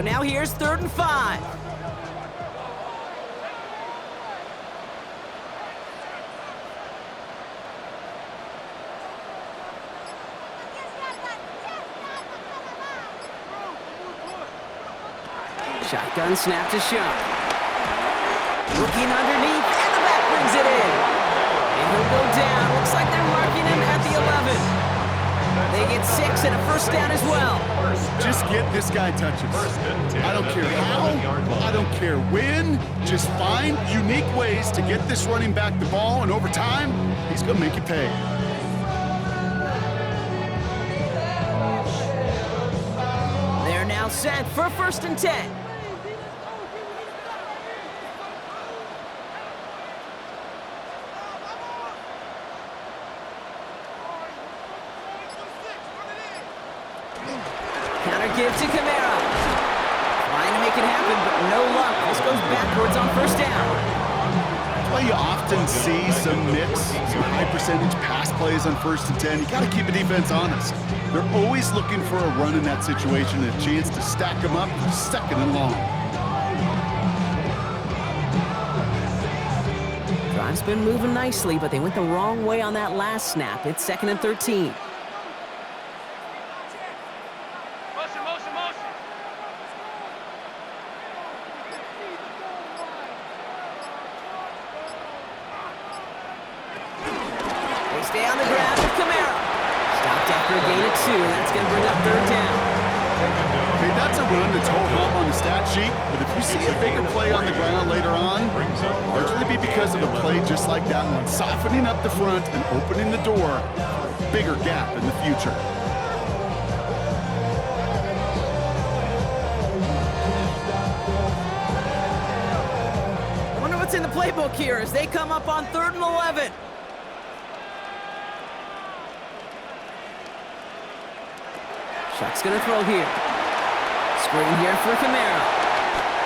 now here's 3rd and 5. Shotgun snap to Sharp. Looking underneath, and the back brings it in. And he'll go down. Looks like they're marking him at the 11. They get 6 and a 1st down as well. Just get this guy touches. I don't care how, I don't care when. Just find unique ways to get this running back the ball, and over time, he's going to make you pay. They're now set for 1st and 10. Give to Kamara. Trying to make it happen, but no luck. This goes backwards on 1st down. That's why you often see some mix, some high-percentage pass plays on 1st and 10. You got to keep a defense honest. They're always looking for a run in that situation, a chance to stack them up for 2nd and long. Drive's been moving nicely, but they went the wrong way on that last snap. It's 2nd and 13. Stay on the ground with Kamara. Stopped after a gain of 2. That's going to bring up 3rd down. Okay, that's a run that's ho-hum on the stat sheet, but if you see a bigger play on the ground later on, largely be because of a play just like that one, softening up the front and opening the door for a bigger gap in the future. I wonder what's in the playbook here as they come up on 3rd and 11. Chuck's gonna throw here. Screen here for Kamara.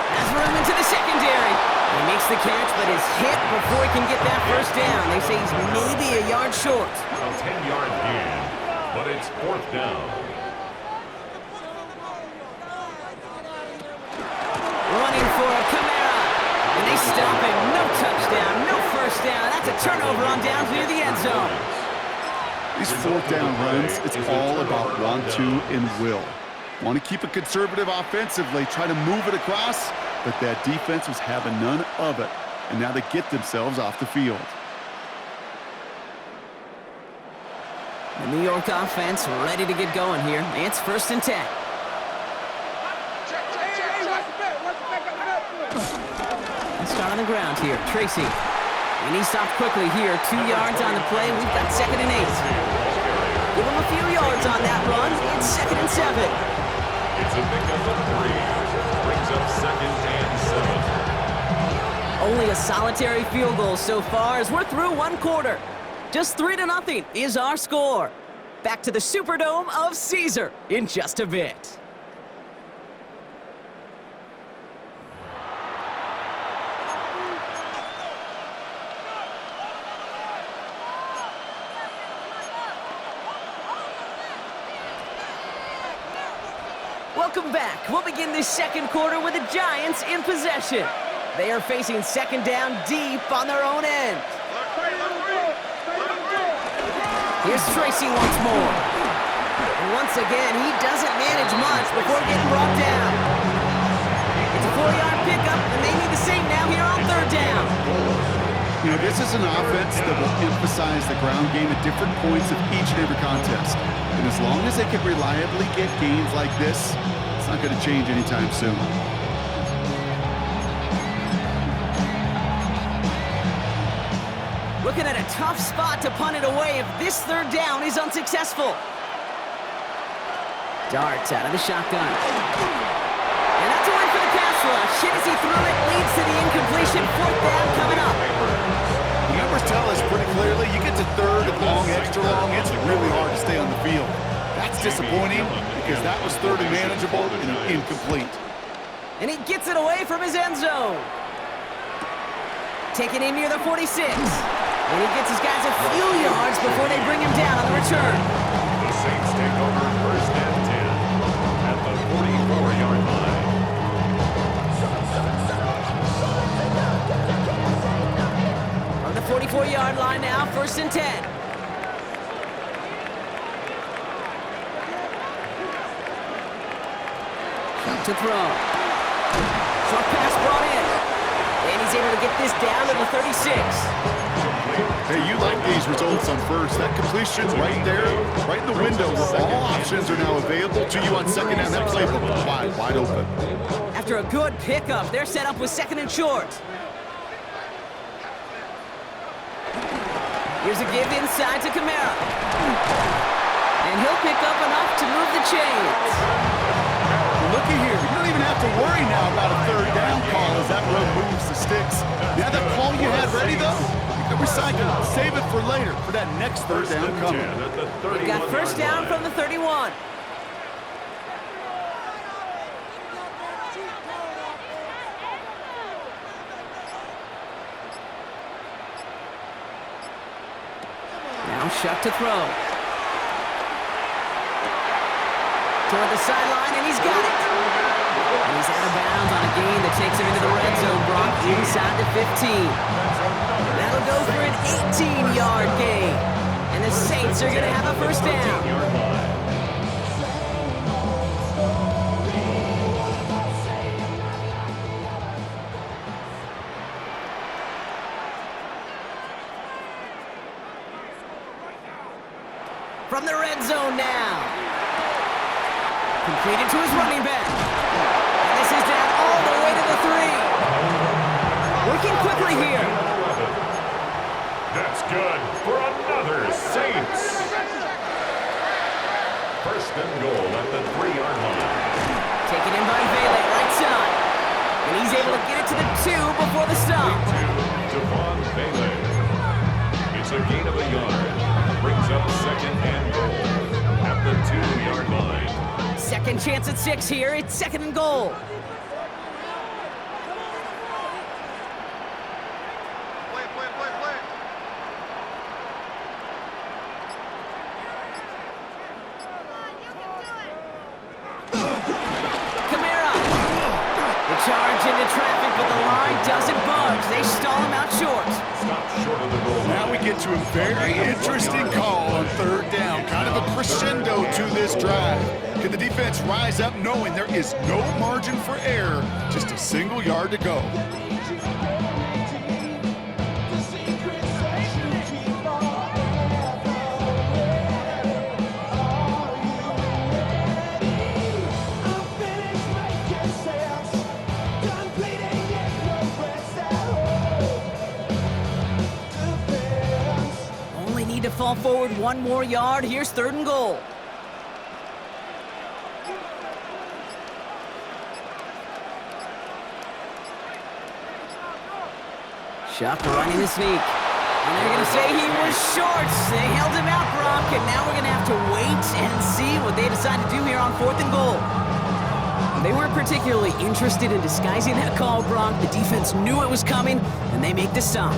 Has room into the secondary. He makes the catch, but is hit before he can get that 1st down. They say he's maybe a yard short. A 10-yard gain, but it's 4th down. Running for Kamara. And they stop him. No touchdown, no 1st down. That's a turnover on downs near the end zone. These 4th down runs, it's all about want to and will. Want to keep it conservative offensively, try to move it across, but that defense was having none of it, and now they get themselves off the field. The New York offense ready to get going here. It's 1st and 10. Let's start on the ground here. Tracy. And he stopped quickly here. 2 yards on the play. We've got 2nd and 8. Give him a few yards on that run. It's 2nd and 7. It's a pickup of 3. Brings up 2nd and 7. Only a solitary field goal so far as we're through 1 quarter. Just 3-0 is our score. Back to the Superdome of Caesar in just a bit. Welcome back. We'll begin this 2nd quarter with the Giants in possession. They are facing 2nd down deep on their own end. Here's Tracy once more. And once again, he doesn't manage much before getting brought down. It's a 4-yard pickup, and they need the same now here on 3rd down. You know, this is an offense that will emphasize the ground game at different points of each and every contest. And as long as they can reliably get gains like this, it's not going to change anytime soon. Looking at a tough spot to punt it away if this 3rd down is unsuccessful. Darts out of the shotgun. And that's a win for the pass rush. Hit as he threw it, leads to the incompletion. 4th down coming up. The numbers tell us pretty clearly, you get to 3rd and long, extra long, it's really hard to stay on the field. That's disappointing because that was 3rd and manageable and incomplete. And he gets it away from his end zone. Taken in near the 46. And he gets his guys a few yards before they bring him down on the return. The Saints take over 1st and 10 at the 44-yard line. 1st and 10. Shot to throw. Short pass brought in. And he's able to get this down to the 36. Hey, you like these results on first. That completion right there, right in the window where all options are now available to you on second down. That playbook wide open. After a good pickup, they're set up with 2nd and short. Here's a give inside to Kamara. And he'll pick up enough to move the chains. Looky here, you don't even have to worry now about a 3rd down call as that run moves the sticks. Now that call you had ready though, you can recycle it, save it for later, for that next 3rd down coming. They've got 1st down from the 31. Now Shuck to throw. Toward the sideline, and he's got it. And he's out of bounds on a gain that takes him into the red zone, Brock, inside the 15. That'll go for an 18-yard gain. And the Saints are going to have a 1st down. From the red zone now. Completed to his running back. And this is down all the way to the 3. Working quickly here. That's good for another Saints. 1st and goal at the 3-yard line. Taken in by Vele, right side. And he's able to get it to the 2 before the stop. Devon Vele. It's a gain of a yard. Brings up 2nd and goal at the 2-yard line. Second chance at 6 here. It's 2nd and goal. Kamara. The charge into traffic, but the line doesn't budge. They stall him out short. Stop short of the goal. Now we get to a very interesting call on 3rd down. Kind of a crescendo to this drive. Can the defense rise up knowing there is no margin for error, just a single yard to go? Only need to fall forward 1 more yard. Here's 3rd and goal. Shuck running the sneak. And they're going to say he was short. They held him out, Brock, and now we're going to have to wait and see what they decide to do here on 4th and goal. They weren't particularly interested in disguising that call, Brock. The defense knew it was coming, and they make the stop.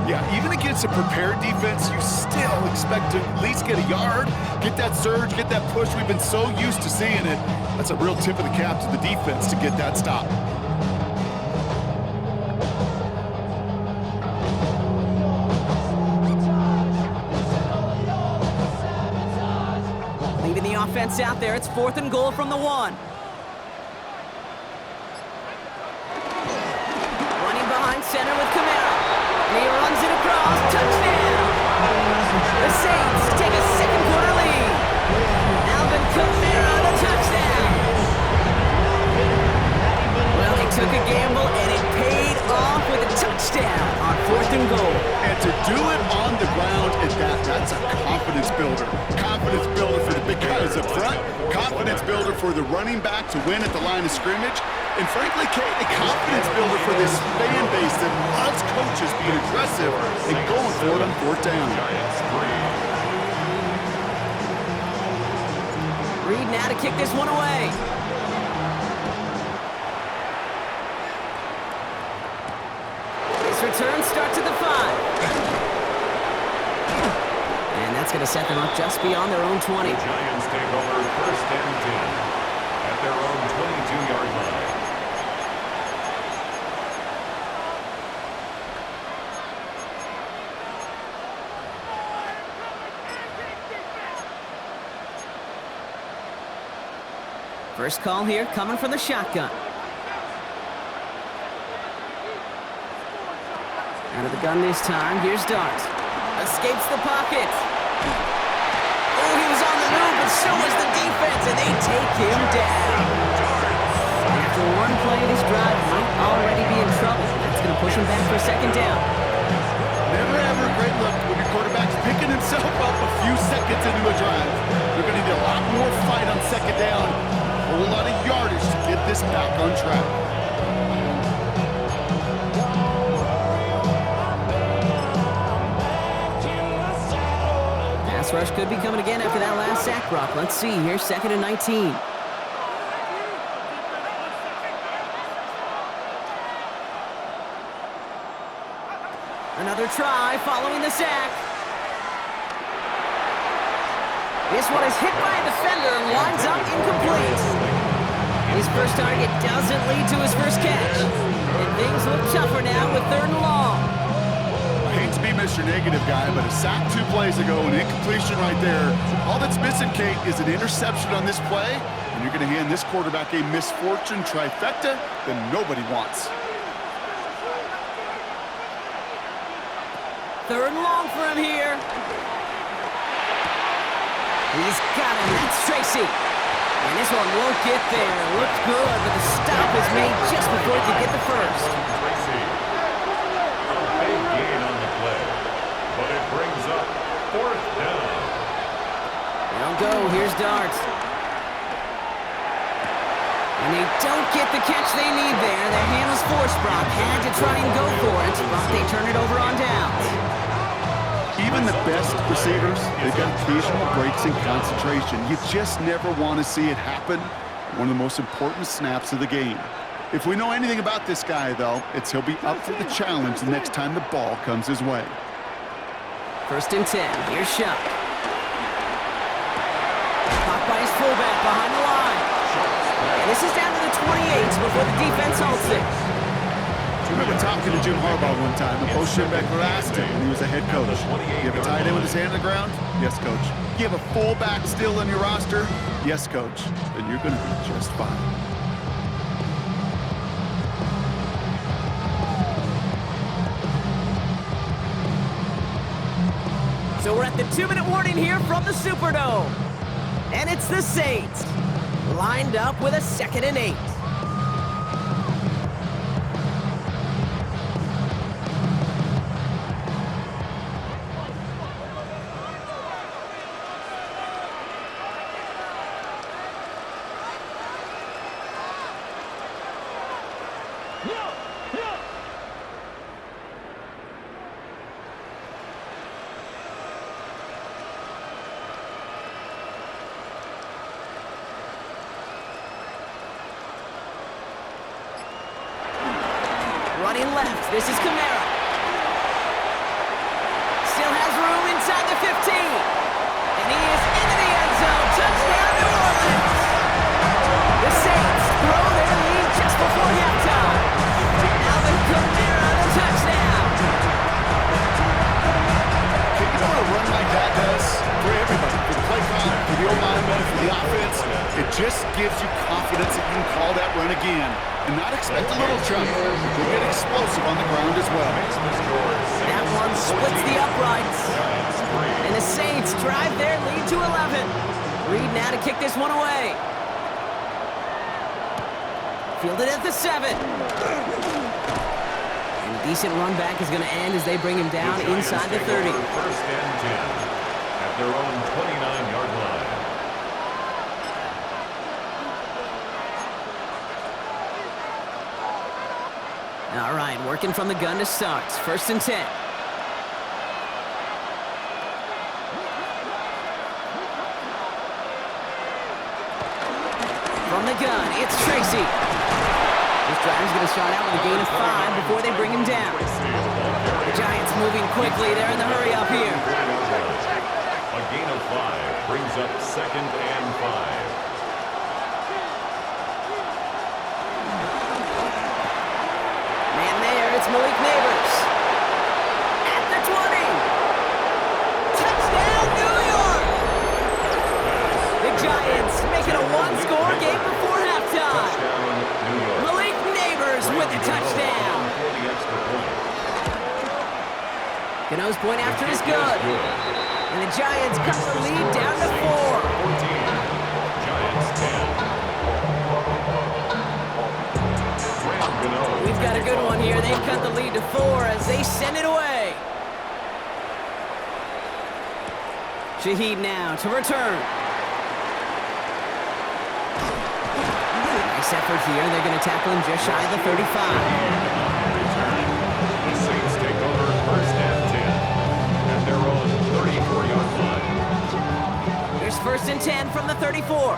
Yeah, even against a prepared defense, you still expect to at least get a yard, get that surge, get that push. We've been so used to seeing it. That's a real tip of the cap to the defense to get that stop. Leaving the offense out there, it's 4th and goal from the 1. Running behind center with Kamara. And he runs it across. Touchdown! The Saints take a 2nd quarter lead. Alvin Kamara, the touchdown! Well, they took a gamble, and it paid off with a touchdown on 4th and goal. And to do it on the ground at that's a confidence builder. Confidence builder for the big guys up front. Confidence builder for the running back to win at the line of scrimmage. And frankly, Kate, a confidence builder for this fan base that loves coaches being aggressive and going for it on 4th down. Reed now to kick this one away. This return starts at the 5. And that's going to set them up just beyond their own 20. The Giants take over 1st and 10 at their own 22-yard line. First call here coming from the shotgun. Out of the gun this time. Here's Dart. Escapes the pocket. Oh, he was on the move, but so was the defense, and they take him down. After one play, this drive might already be in trouble. That's going to push him back for a second down. Never ever a great look when your quarterback's picking himself up a few seconds into a drive. They're going to need a lot more fight on second down. A whole lot of yardage to get this back on track. Pass rush could be coming again after that last sack, Brock. Let's see here, 2nd and 19. Another try following the sack. This one is hit by a defender and winds up incomplete. His first target doesn't lead to his first catch. And things look tougher now with 3rd and long. I hate to be Mr. Negative guy, but a sack 2 plays ago, an incompletion right there. All that's missing, Kate, is an interception on this play, and you're going to hand this quarterback a misfortune trifecta that nobody wants. 3rd and long for him here. He's got him. That's Tracy. And this one won't get there. Looked good, but the stop is made just before he could get the first. Tracy. A big gain on the play, but it brings up 4th down. They'll go. Here's Dart. And they don't get the catch they need there. Their hand was forced, Brock. Had to try and go for it, but they turn it over on downs. Even the best receivers, they've got occasional breaks in concentration. You just never want to see it happen. One of the most important snaps of the game. If we know anything about this guy, though, it's he'll be up for the challenge the next time the ball comes his way. 1st and 10. Here's Shuck. Caught by his fullback behind the line. And this is down to the 28 before the defense halts it. I remember talking to Jim Harbaugh one time, and Bo Schembechler asked him when he was a head coach, you have a tight end with his hand on the ground? Yes, coach. You have a fullback still on your roster? Yes, coach. Then you're going to be just fine. So we're at the 2-minute warning here from the Superdome. And it's the Saints, lined up with a 2nd and 8. Running left, this is Kamara. Still has room inside the 15. And he is into the end zone. Touchdown, New Orleans. The Saints throw their lead just before halftime. Alvin Kamara, the touchdown. You know what a run like that does for everybody, for the play clock, for the O-lineman, for the offense? It just gives you confidence that you can call that run again and not expect a little chunk. You'll get explosive on the ground as well. That one splits the uprights. And the Saints drive their lead to 11. Reed now to kick this one away. Fielded at the 7. And a decent run back is going to end as they bring him down inside the 30. 1st and 10 at their own 29-yard line. All right, working from the gun to start. 1st and 10. From the gun, it's Tracy. This drive is going to start out with a gain of 5 before they bring him down. The Giants moving quickly. They're in the hurry up here. A gain of 5 brings up 2nd and 5. Man there, it's Malik Neighbors. At the 20. Touchdown, New York! The Giants make it a one-score game before a touchdown. For the extra point. Gano's point after is good. And the Giants cut the lead down to 4. 14. Giants 10. Graham Gano. We've got a good one here. They've cut the lead to 4 as they send it away. Shaheed now to return. Nice effort here. They're going to tackle him just shy of the 35. Return. The Saints take over first and 10 at their own 34-yard line. Here's first and 10 from the 34.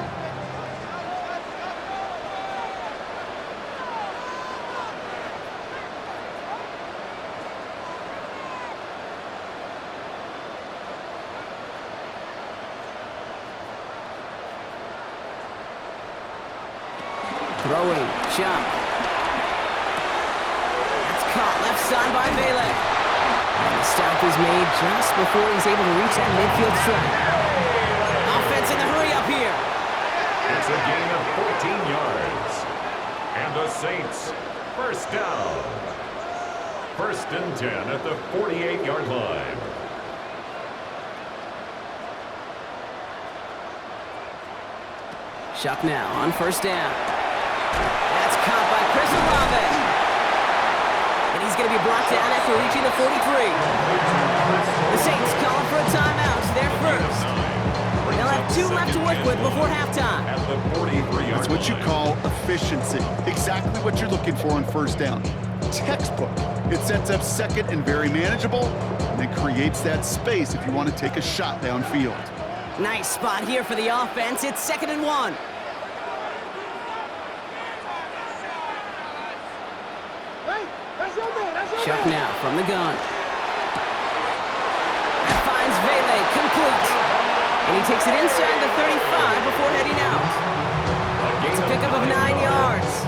Throwing, Chuck. That's caught left side by Bailey. And the stop is made just before he's able to reach that midfield strike. Offense in the hurry up here. It's a gain of 14 yards. And the Saints, first down. First and 10 at the 48-yard line. Chuck now on first down. That's caught by Chris Olave. And he's going to be brought down after reaching the 43. The Saints calling for a timeout. They're first. They'll have 2 left to work with before halftime. At the 43-yard That's what you call efficiency. Exactly what you're looking for on first down. Textbook. It sets up second and very manageable, and then creates that space if you want to take a shot downfield. Nice spot here for the offense. It's 2nd and 1. Chuck now from the gun. That finds Vele, complete. And he takes it inside the 35 before heading out. It's a pickup of 9 yards.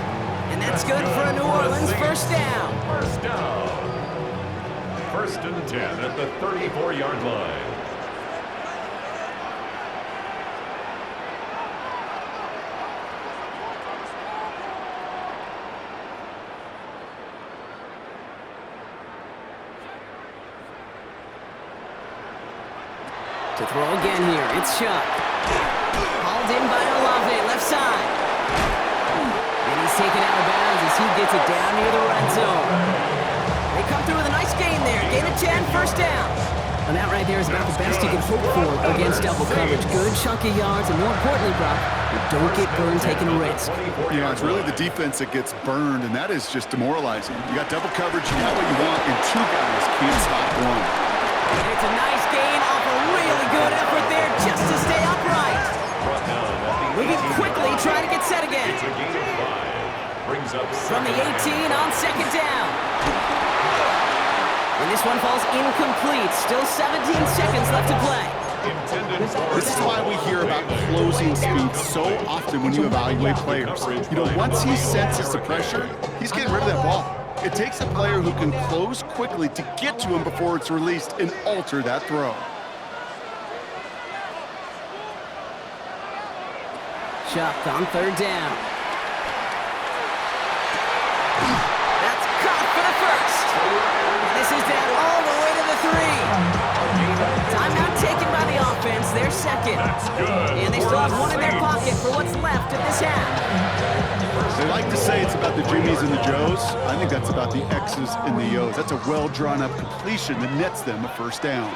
And that's good for a New Orleans first down. First down. First and 10 at the 34-yard line. To throw again here, it's Chuck. Hauled in by Olave, left side. And he's taken out of bounds as he gets it down near the red zone. They come through with a nice gain there. Gain of 10, first down. And that right there is about the best you can hope for against double coverage. Good chunky yards, and more importantly, Brock, you don't get burned taking a risk. You know, it's really the defense that gets burned, and that is just demoralizing. You got double coverage, you got what you want, and 2 guys can't stop one. And it's a nice gain off a really good effort there just to stay upright. Moving quickly, trying to get set again. It's a gain of 5. Brings up From the 18 on second down. And this one falls incomplete. Still 17 seconds left to play. This is why we hear about closing speed so often when you evaluate players. You know, once he senses the pressure, he's getting rid of that ball. It takes a player who can close quickly to get to him before it's released and alter that throw. Chuck on third down. That's caught for the first. And this is down all the way to the 3. Timeout taken by the offense. They're second. That's good. And they still have one in their pocket for what's left of this half. They like to say it's about the Jimmies and the Joes. I think that's about the X's and the O's. That's a well-drawn-up completion that nets them a first down.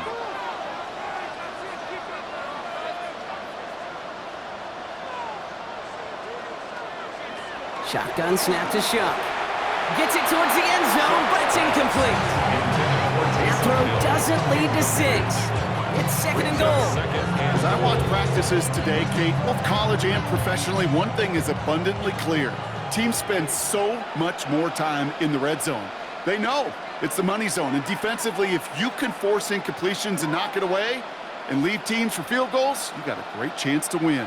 Shotgun snap to Chuck. Gets it towards the end zone, but it's incomplete. That throw doesn't lead to 6. It's 2nd and goal. As I watch practices today, Kate, both college and professionally, one thing is abundantly clear. Teams spend so much more time in the red zone. They know it's the money zone, and defensively, if you can force incompletions and knock it away and leave teams for field goals, you got a great chance to win.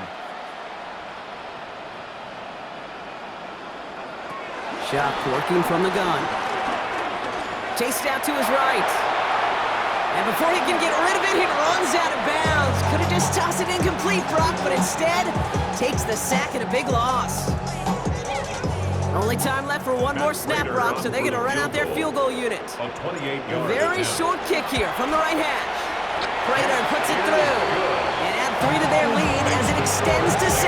Chuck working from the gun. Chased out to his right. And before he can get rid of it, he runs out of bounds. Could have just tossed it incomplete, Brock, but instead takes the sack and a big loss. Only time left for one more snap, Brock, so they're going to run out their field goal unit. A 28-yard Very short kick here from the right hash. Prater puts it through. And add 3 to their lead as it extends to 7.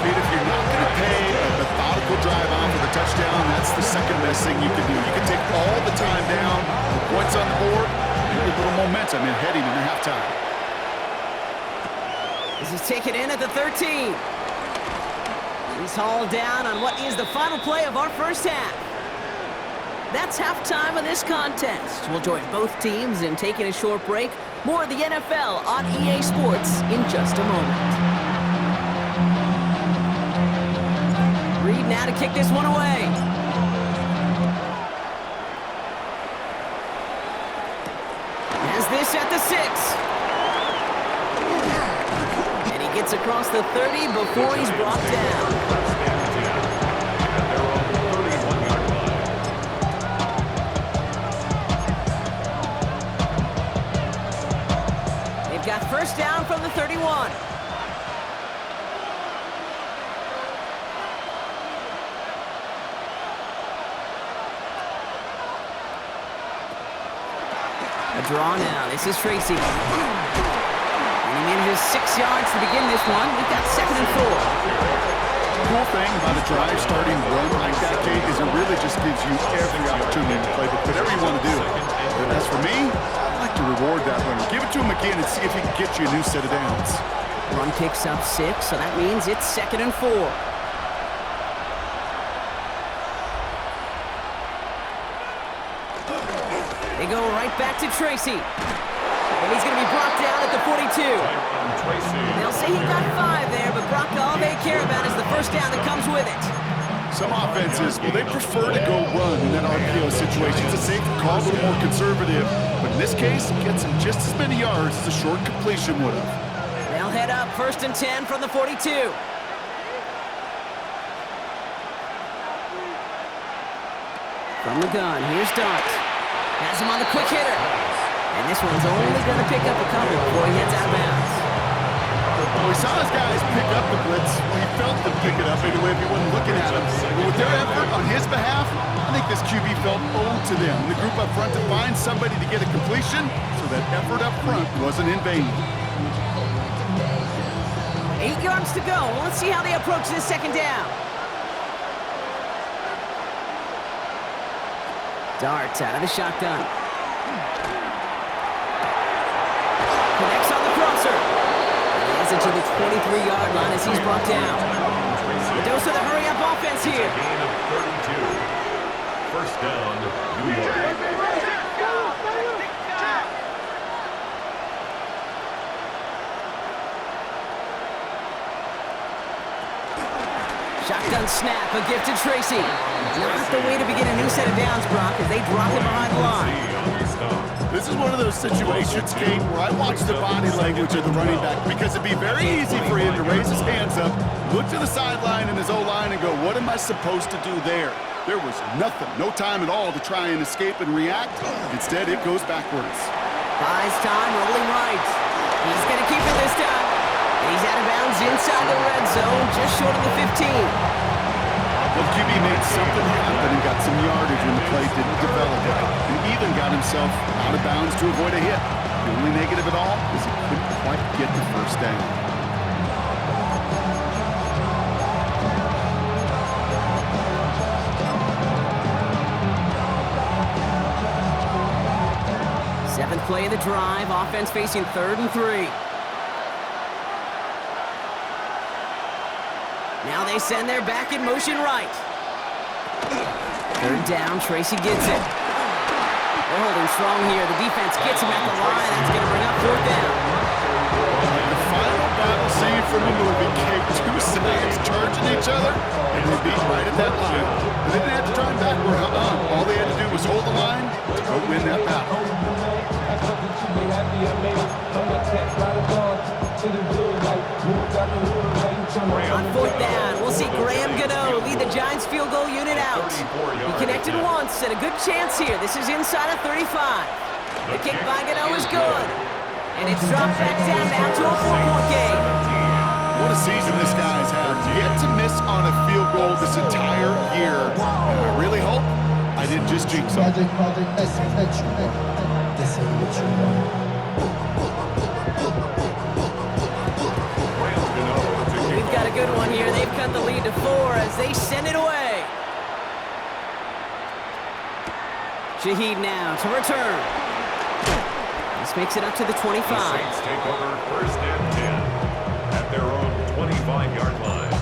If you're not going to pay a methodical drive on for the touchdown, that's the second best thing you can do. You can take all the time down, the points on the board, and a little momentum in heading into halftime. This is taken in at the 13. He's hauled down on what is the final play of our first half. That's halftime of this contest. We'll join both teams in taking a short break. More of the NFL on EA Sports in just a moment. Reed now to kick this one away. Has this at the 6. And he gets across the 30 before he's brought down. They've got first down from the 31. A draw now. This is Tracy. And he manages 6 yards to begin this one. We've got 2nd and 4. The cool thing about a drive starting run like that, Kate, is it really just gives you every opportunity to play whatever you want to do. And as for me, I like to reward that runner. Give it to him again and see if he can get you a new set of downs. Run picks up 6, so that means it's 2nd and 4. They go right back to Tracy. And he's going to be brought down at the 42. They'll say he got 5 there, but Brock, all they care about is the first down that comes with it. Some offenses, well, they prefer to go run in that RPO situation. It's a safe call, a little more conservative. But in this case, it gets him just as many yards as a short completion would have. They'll head up 1st and 10 from the 42. From the gun, here's Dart. Has him on the quick hitter. And this one's only going to pick up a couple before he heads out of bounds. Well, we saw his guys pick up the blitz. Well, he felt them pick it up anyway if he wasn't looking at him. But with their effort on his behalf, I think this QB felt owed to them. The group up front to find somebody to get a completion, so that effort up front wasn't in vain. 8 yards to go. Let's see how they approach this 2nd down. Dart out of the shotgun. Connects on the crosser. And he has it to the 23-yard line as he's brought down. The dose of the hurry-up offense here. Gain of 32. First down, New York. Shotgun snap, a gift to Tracy. Not the way to begin a new set of downs, Brock, as they drop it behind the line. This is one of those situations, Kate, where I watch the body language of the running back because it'd be very easy for him to raise his hands up, look to the sideline in his O-line and go, what am I supposed to do there? There was nothing, no time at all to try and escape and react. Instead, it goes backwards. Buys time, rolling right. He's going to keep it this time. And he's out of bounds inside the red zone, just short of the 15. Well, QB made something happen and got some yardage when the play didn't develop, and even got himself out of bounds to avoid a hit. The only negative at all is he couldn't quite get the first down. Seventh play of the drive, offense facing 3rd and 3. Now they send their back in motion right. 3rd down, Tracy gets it. They're holding strong here. The defense gets him at the line. That's going to bring up 4th down. The final battle scene from the movie came 2 sides charging each other, and they beat right at that line. But they didn't have to turn backward. All they had to do was hold the line to go win that battle. On 4th down, we'll see Graham Gano lead the Giants field goal unit out. He connected once, and a good chance here. This is inside of 35. The kick by Gano is good. And it's dropped back down now to a 4-point game. What a season this guy's had. Yet to miss on a field goal this entire year. And I really hope I didn't just jinx him. We've got a good one here. They've cut the lead to 4 as they send it away. Shaheed now to return. This makes it up to the 25. The Saints take over 1st and 10 at their own 25-yard line.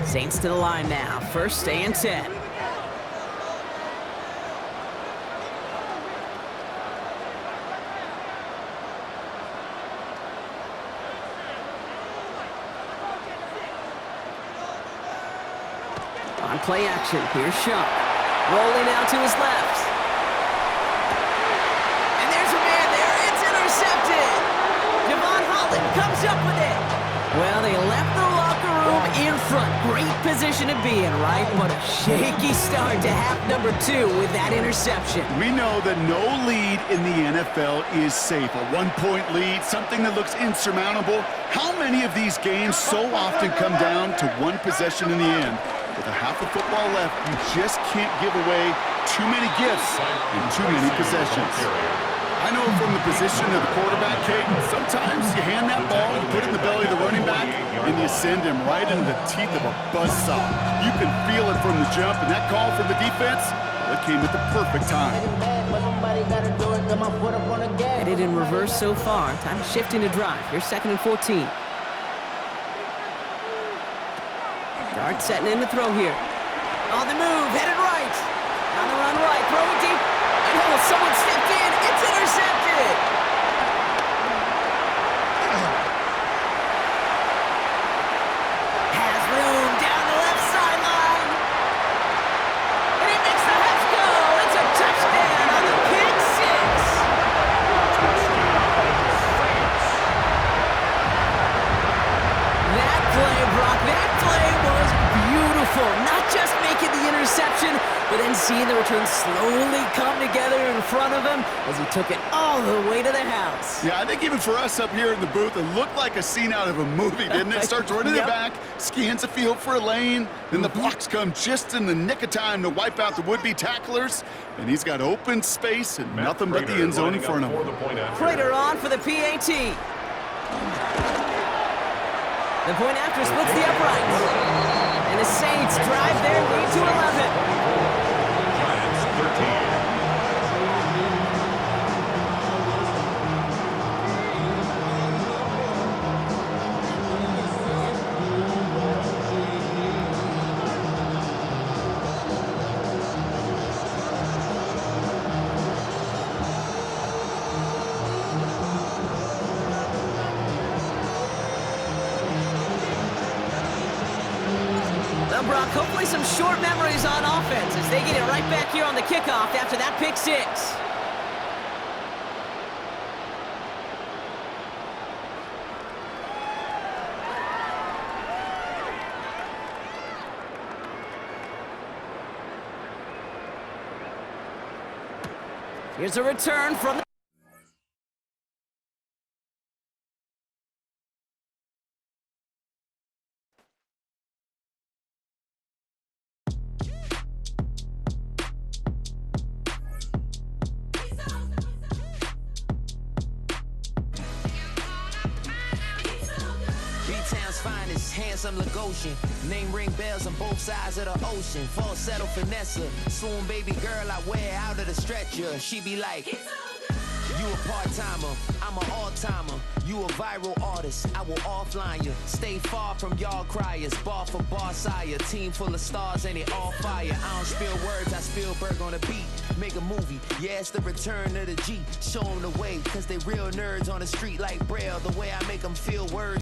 Saints to the line now. 1st and 10. On play action, here's Shuck. Rolling out to his left. And there's a man there. It's intercepted. Devon Holland comes up with it. Well, they left the locker room in front. Great position to be in, right? What a shaky start to half number 2 with that interception. We know that no lead in the NFL is safe. A one-point lead, something that looks insurmountable. How many of these games so often come down to one possession in the end? With a half of football left, you just can't give away too many gifts and too many possessions. I know from the position of the quarterback, Kate, sometimes you hand that ball, you put it in the belly of the running back, and you send him right into the teeth of a buzzsaw. You can feel it from the jump, and that call from the defense, well, it came at the perfect time. Headed in reverse so far. Time to shift into drive. Here's 2nd and 14. Dart setting in the throw here. On the move, headed right. On the run right, throw it deep. And oh, someone stepped in. It's intercepted. Has room down the left sideline. And he makes the Hets go. It's a touchdown on the pick 6. That play, Brock, that play was beautiful. Not just making the interception, but then seeing the return slowly come together in front of him as he took it all the way to the house. Yeah, I think even for us up here in the booth, it looked like a scene out of a movie, didn't it? Starts running the back, scans the field for a lane, then the blocks come just in the nick of time to wipe out the would-be tacklers, and he's got open space and nothing but the end zone in front of him. Prater on for the PAT. The point after splits the uprights. And the Saints drive their lead to 11. Giants 13. Well, Brock, hopefully some short memories on offense as they get it right back here on the kickoff after that pick 6. Here's a return from the... B-Town's finest, handsome Lagosian. Name ring bells on both sides of the ocean. Falsetto Vanessa, swoon baby girl I wear out of the stretcher. She be like, you a part-timer, I'm an all-timer. You a viral artist, I will offline you. Stay far from y'all criers, bar for bar sire. Team full of stars and it all fire. I don't spill words, I Spielberg on a beat. Make a movie, yeah, it's the return of the G. Show them the way, cause they real nerds on the street like Braille. The way I make them feel words.